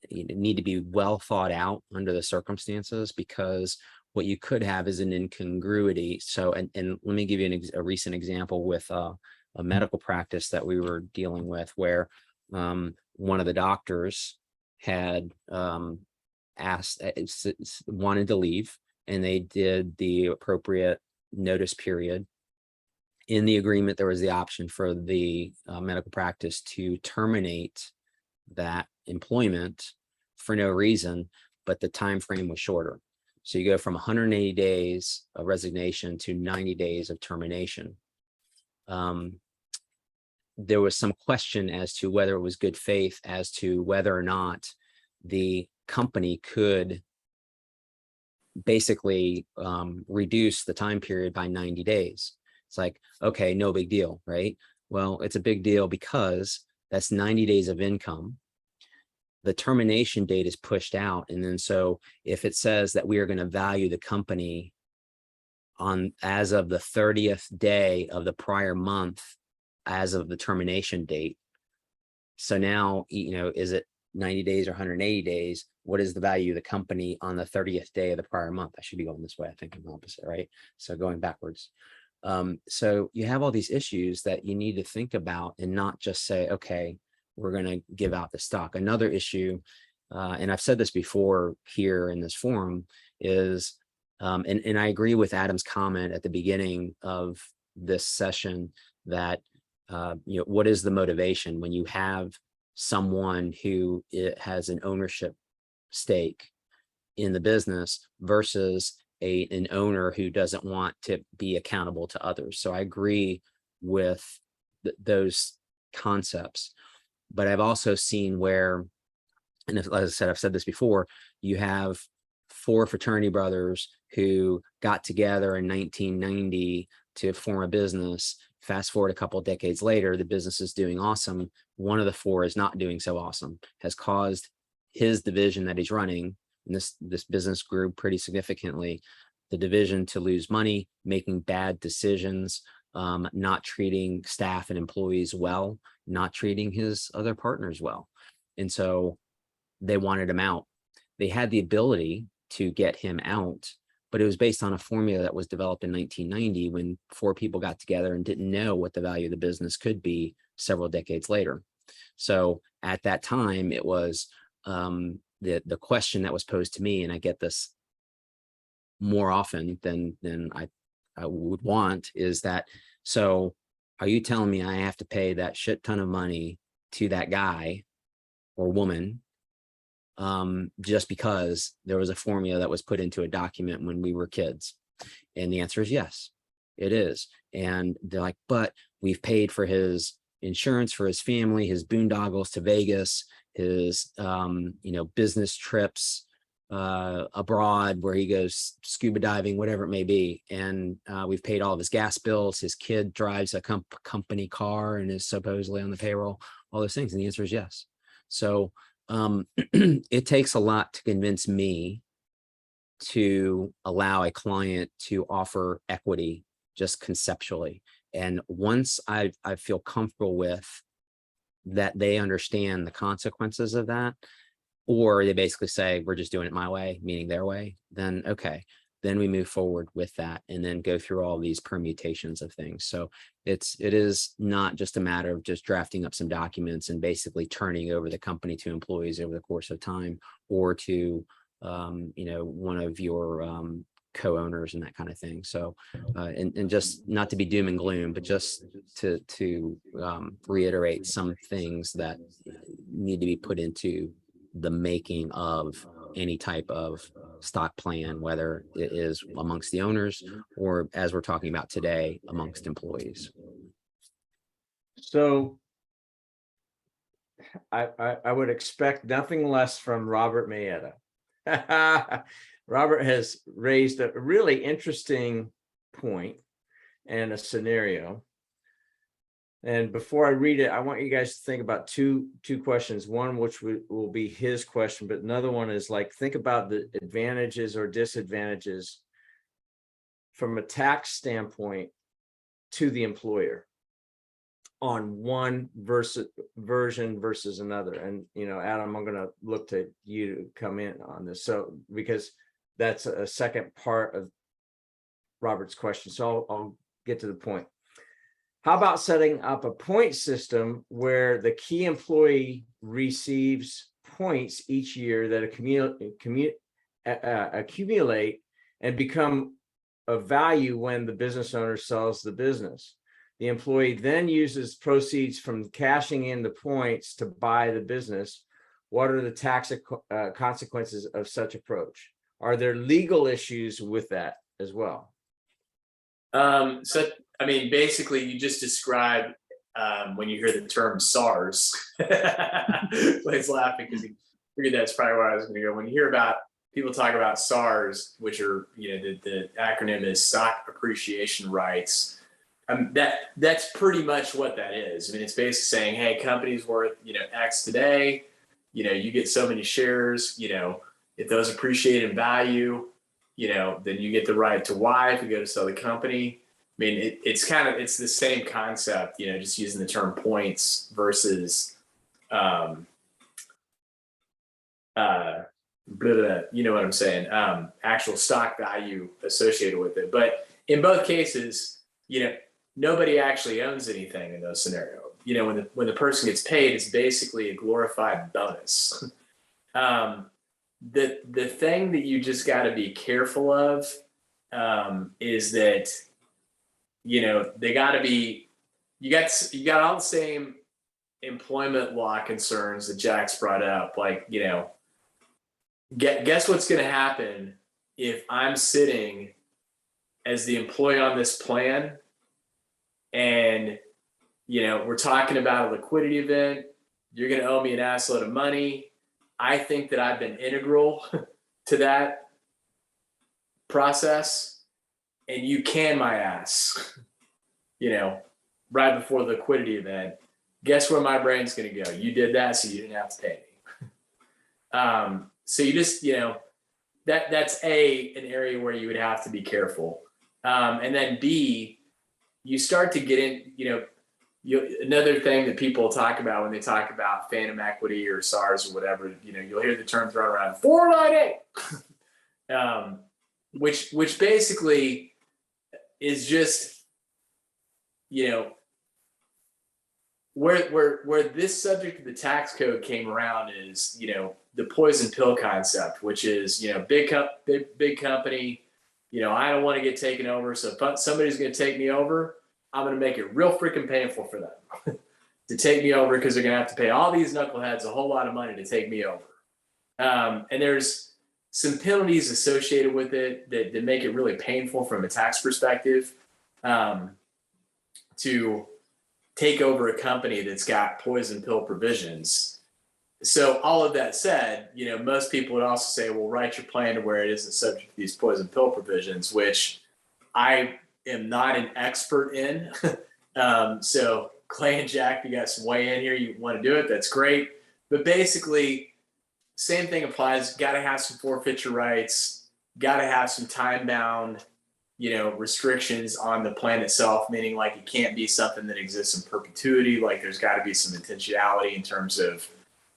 need to be well thought out under the circumstances, because what you could have is an incongruity. So, and let me give you a recent example with a medical practice that we were dealing with, where one of the doctors had wanted to leave, and they did the appropriate notice period. In the agreement, there was the option for the medical practice to terminate that employment for no reason, but the time frame was shorter. So you go from 180 days of resignation to 90 days of termination. There was some question as to whether it was good faith, as to whether or not the company could basically reduce the time period by 90 days. It's like, okay, no big deal, right? Well, it's a big deal because that's 90 days of income. The termination date is pushed out. And then so if it says that we are going to value the company as of the 30th day of the prior month, as of the termination date. So now, is it 90 days or 180 days? What is the value of the company on the 30th day of the prior month? I should be going this way. I think I'm opposite, right? So going backwards. So you have all these issues that you need to think about and not just say, okay, we're going to give out the stock. Another issue, and I've said this before here in this forum, is, and I agree with Adam's comment at the beginning of this session that, what is the motivation when you have someone who has an ownership stake in the business versus an owner who doesn't want to be accountable to others. So I agree with those concepts, but I've also seen where, and as I said, I've said this before, you have 4 fraternity brothers who got together in 1990 to form a business. Fast forward a couple of decades later, the business is doing awesome. One of the 4 is not doing so awesome, has caused his division that he's running, and this business grew pretty significantly, the division to lose money, making bad decisions, not treating staff and employees well, not treating his other partners well. And so they wanted him out. They had the ability to get him out, but it was based on a formula that was developed in 1990 when 4 people got together and didn't know what the value of the business could be several decades later. So at that time, it was the question that was posed to me, and I get this more often than I would want, is that, so are you telling me I have to pay that shit ton of money to that guy or woman just because there was a formula that was put into a document when we were kids? And the answer is yes, it is. And they're like, but we've paid for his insurance for his family, his boondoggles to Vegas, his business trips abroad where he goes scuba diving, whatever it may be, and we've paid all of his gas bills. His kid drives a company car and is supposedly on the payroll, all those things. And the answer is yes. So it takes a lot to convince me to allow a client to offer equity just conceptually. And once I feel comfortable with that, they understand the consequences of that, or they basically say, we're just doing it my way, meaning their way, then okay, then we move forward with that and then go through all these permutations of things. So it is not just a matter of just drafting up some documents and basically turning over the company to employees over the course of time, or to one of your co-owners and that kind of thing. So and just not to be doom and gloom, but just to reiterate some things that need to be put into the making of any type of stock plan, whether it is amongst the owners or, as we're talking about today, amongst employees. So I would expect nothing less from Robert Mayetta. Robert has raised a really interesting point and a scenario. And before I read it, I want you guys to think about two questions. One, which will be his question, but another one is like, think about the advantages or disadvantages from a tax standpoint to the employer on one version versus another. And, Adam, I'm going to look to you to come in on this. So, because that's a second part of Robert's question. So I'll get to the point. How about setting up a point system where the key employee receives points each year that accumulate and become of value when the business owner sells the business? The employee then uses proceeds from cashing in the points to buy the business. What are the tax consequences of such approach? Are there legal issues with that as well? Basically, you just described when you hear the term SARS. Blake's laughing because he figured that's probably where I was going to go. When you hear about people talk about SARS, which are, the acronym is stock appreciation rights. That's pretty much what that is. It's basically saying, hey, company's worth, X today, you get so many shares, if those appreciate in value, then you get the right to Y if you go to sell the company. I mean, it's the same concept, just using the term points versus, you know what I'm saying, actual stock value associated with it. But in both cases, nobody actually owns anything in those scenarios. When the person gets paid, it's basically a glorified bonus. The thing that you just got to be careful of is that they got to be, you got all the same employment law concerns that Jack's brought up, like guess what's going to happen if I'm sitting as the employee on this plan and we're talking about a liquidity event, you're going to owe me an assload of money. I think that I've been integral to that process, and you can my ass, right before the liquidity event. Guess where my brain's going to go? You did that, so you didn't have to pay me. So you just, that's an area where you would have to be careful. And then B, you start to get in, another thing that people talk about when they talk about phantom equity or SARs or whatever, you'll hear the term thrown around 498, which basically is just, where this subject of the tax code came around is, the poison pill concept, which is, big company, I don't want to get taken over. So if somebody's going to take me over, I'm going to make it real freaking painful for them to take me over, because they're going to have to pay all these knuckleheads a whole lot of money to take me over. And there's some penalties associated with it that make it really painful from a tax perspective to take over a company that's got poison pill provisions. So all of that said, most people would also say, well, write your plan to where it isn't subject to these poison pill provisions, which I am not an expert in. So Clay and Jack, you got some way in here, you want to do it, that's great. But basically, same thing applies. Got to have some forfeiture rights, got to have some time bound, restrictions on the plan itself, meaning like it can't be something that exists in perpetuity. Like there's got to be some intentionality in terms of,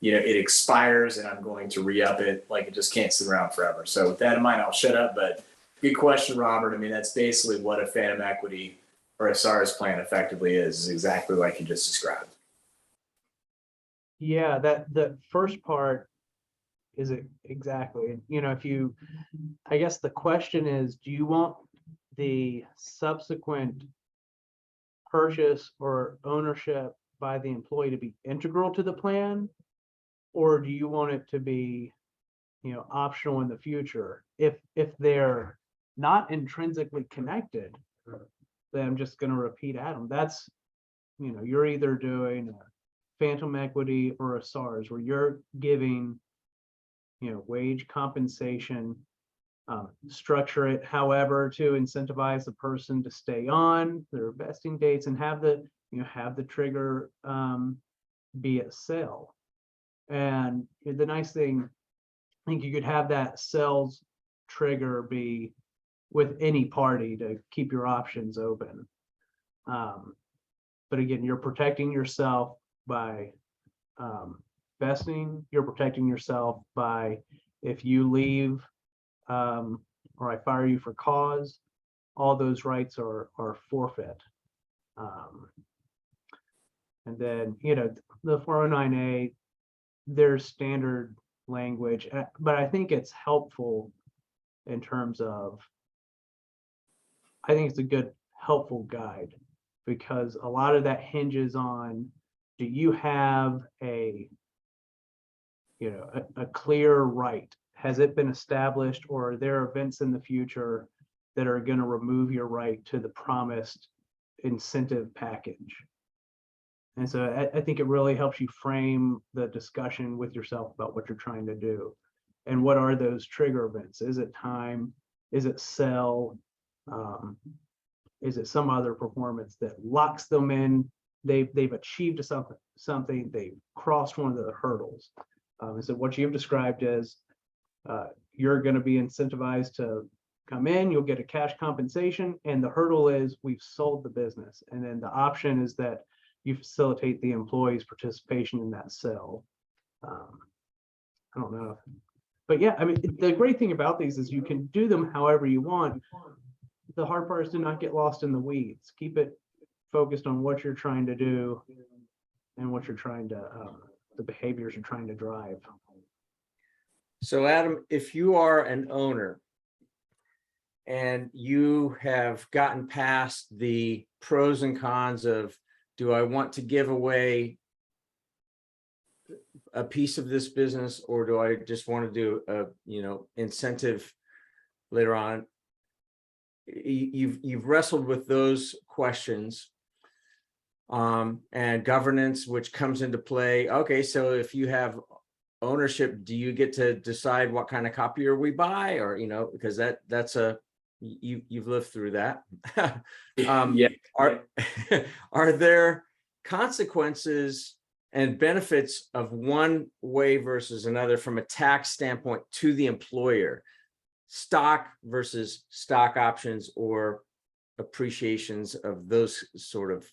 it expires and I'm going to re-up it. Like it just can't sit around forever. So with that in mind, I'll shut up. But good question, Robert. I mean, that's basically what a phantom equity or a SARS plan effectively is exactly like you just described. Yeah, the first part is it exactly, I guess the question is, do you want the subsequent purchase or ownership by the employee to be integral to the plan, or do you want it to be, optional in the future? If they're not intrinsically connected, then I'm just going to repeat Adam. That's, you're either doing a phantom equity or a SARS where you're giving, wage compensation, structure it however to incentivize the person to stay on their vesting dates and have the trigger be a sale. And the nice thing, I think you could have that sales trigger be with any party to keep your options open. But again, you're protecting yourself by vesting, you're protecting yourself by, if you leave or I fire you for cause, all those rights are forfeit. And then, the 409A, there's standard language, but I think it's helpful in terms of, I think it's a good, helpful guide, because a lot of that hinges on, do you have a clear right? Has it been established, or are there events in the future that are going to remove your right to the promised incentive package? And so I think it really helps you frame the discussion with yourself about what you're trying to do. And what are those trigger events? Is it time? Is it sell? Is it some other performance that locks them in? They've achieved something, they've crossed one of the hurdles. And so what you've described as you're going to be incentivized to come in, you'll get a cash compensation, and the hurdle is we've sold the business. And then the option is that you facilitate the employee's participation in that sale. I don't know. But yeah, I mean, the great thing about these is you can do them however you want. The hard part is to not get lost in the weeds. Keep it focused on what you're trying to do and what you're trying to, the behaviors you're trying to drive. So Adam, if you are an owner and you have gotten past the pros and cons of, do I want to give away a piece of this business, or do I just want to do a, incentive later on? You've wrestled with those questions, and governance, which comes into play. Okay, so if you have ownership, do you get to decide what kind of copier we buy, or because that's you've lived through that. Yeah. Are there consequences and benefits of one way versus another from a tax standpoint to the employer? Stock versus stock options or appreciations of those sort of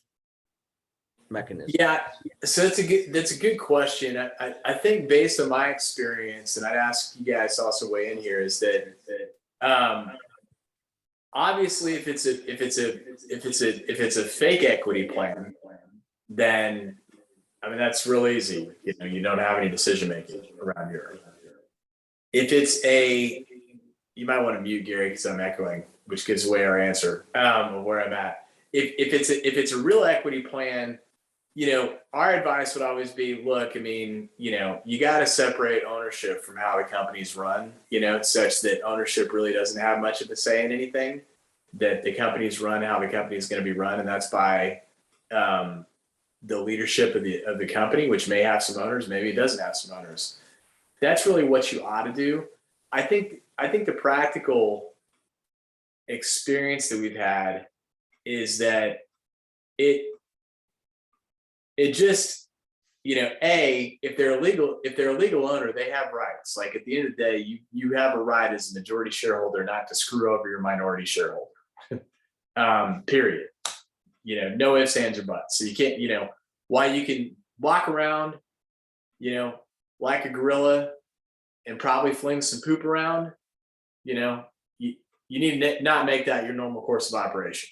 mechanisms? Yeah, so that's a good question. I think based on my experience, and I'd ask you guys to also weigh in here, is that obviously if it's a fake equity plan, then I mean that's real easy. You don't have any decision making around here. If it's you might want to mute Gary because I'm echoing, which gives away our answer of where I'm at. If it's a real equity plan, our advice would always be, look, I mean, you got to separate ownership from how the company's run, such that ownership really doesn't have much of a say in anything, that the company's run how the company is going to be run. And that's by the leadership of the company, which may have some owners, maybe it doesn't have some owners. That's really what you ought to do. I think the practical experience that we've had is that it just, if they're a legal owner, they have rights. Like at the end of the day, you have a right as a majority shareholder not to screw over your minority shareholder. Period. No ifs, ands, or buts. So you can't, while you can walk around, like a gorilla and probably fling some poop around, you need to not make that your normal course of operation.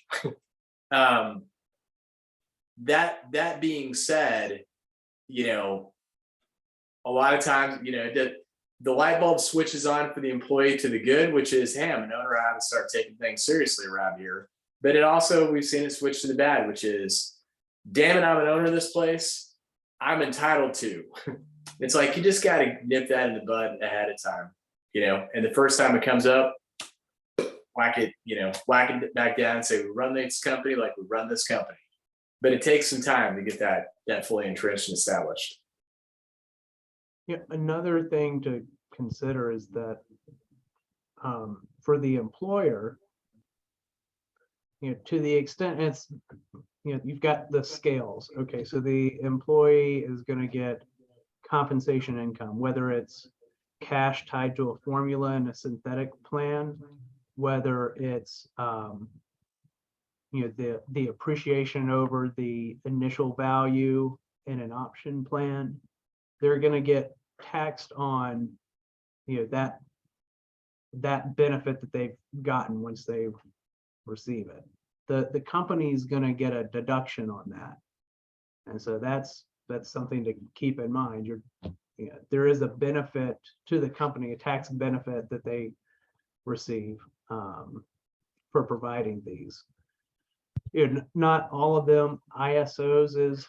That being said, a lot of times, the light bulb switches on for the employee to the good, which is, hey, I'm an owner, I have to start taking things seriously around here. But it also, we've seen it switch to the bad, which is, damn it, I'm an owner of this place, I'm entitled to. It's like, you just got to nip that in the bud ahead of time, and the first time it comes up, whack it back down and say, we run this company like we run this company. But it takes some time to get that fully entrenched and established. Yeah, another thing to consider is that for the employer, to the extent it's, you've got the scales. Okay, so the employee is going to get compensation income, whether it's cash tied to a formula in a synthetic plan, whether it's the appreciation over the initial value in an option plan. They're going to get taxed on that benefit that they've gotten once they receive it. The company's going to get a deduction on that, and so that's something to keep in mind. There is a benefit to the company, a tax benefit that they receive for providing these. Not all of them. ISOs is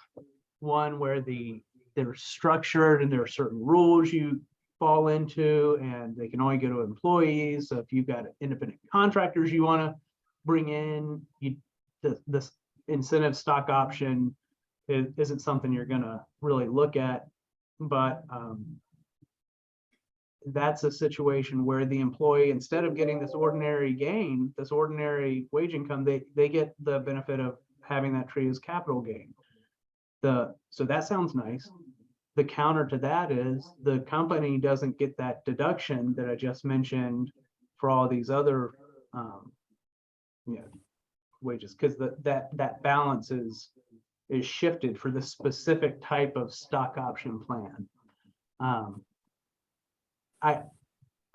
one where they're structured and there are certain rules you fall into, and they can only go to employees. So if you've got independent contractors you want to bring in, this incentive stock option isn't something you're going to really look at. But that's a situation where the employee, instead of getting this ordinary gain, this ordinary wage income, they get the benefit of having that treated as capital gain. So that sounds nice. The counter to that is the company doesn't get that deduction that I just mentioned for all these other you know, wages, because that balance is shifted for this specific type of stock option plan.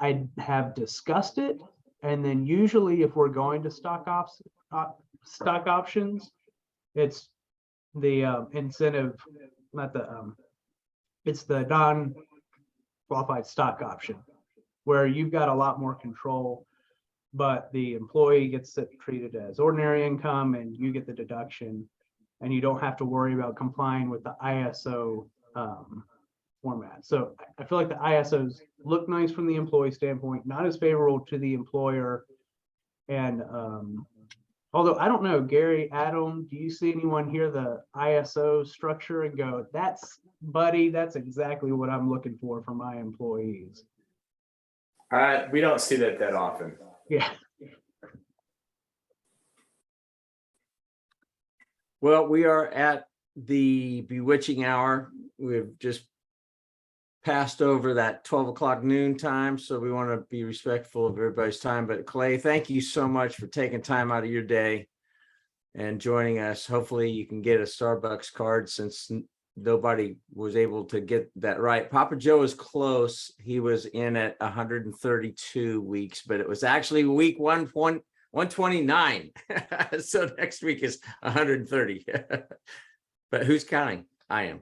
I have discussed it, and then usually if we're going to stock options, it's the incentive, not the it's the non-qualified stock option, where you've got a lot more control, but the employee gets it treated as ordinary income and you get the deduction, and you don't have to worry about complying with the ISO format. So I feel like the ISOs look nice from the employee standpoint, not as favorable to the employer. And although I don't know, Gary, Adam, do you see anyone hear the ISO structure and go, that's exactly what I'm looking for my employees? We don't see that often. Yeah. Well, we are at the bewitching hour. We've just passed over that 12 o'clock noon time, so we want to be respectful of everybody's time. But Clay, thank you so much for taking time out of your day and joining us. Hopefully you can get a Starbucks card, since nobody was able to get that right. Papa Joe is close. He was in at 132 weeks, but it was actually week 129. So next week is 130. But who's counting? I am.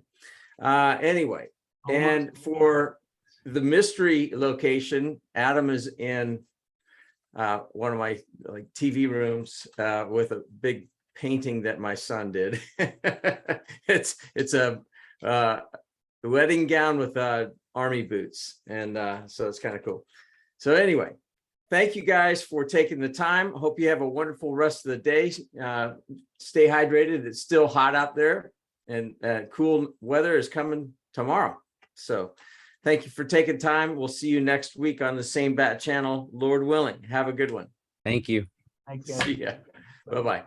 Anyway. And for the mystery location, Adam is in one of my TV rooms with a big painting that my son did. It's a wedding gown with army boots, and so it's kind of cool. So anyway, thank you guys for taking the time. Hope you have a wonderful rest of the day. Stay hydrated. It's still hot out there, and cool weather is coming tomorrow. So thank you for taking time. We'll see you next week on the same bat channel, Lord willing. Have a good one. Thank you. Thanks, guys. See ya. Bye-bye.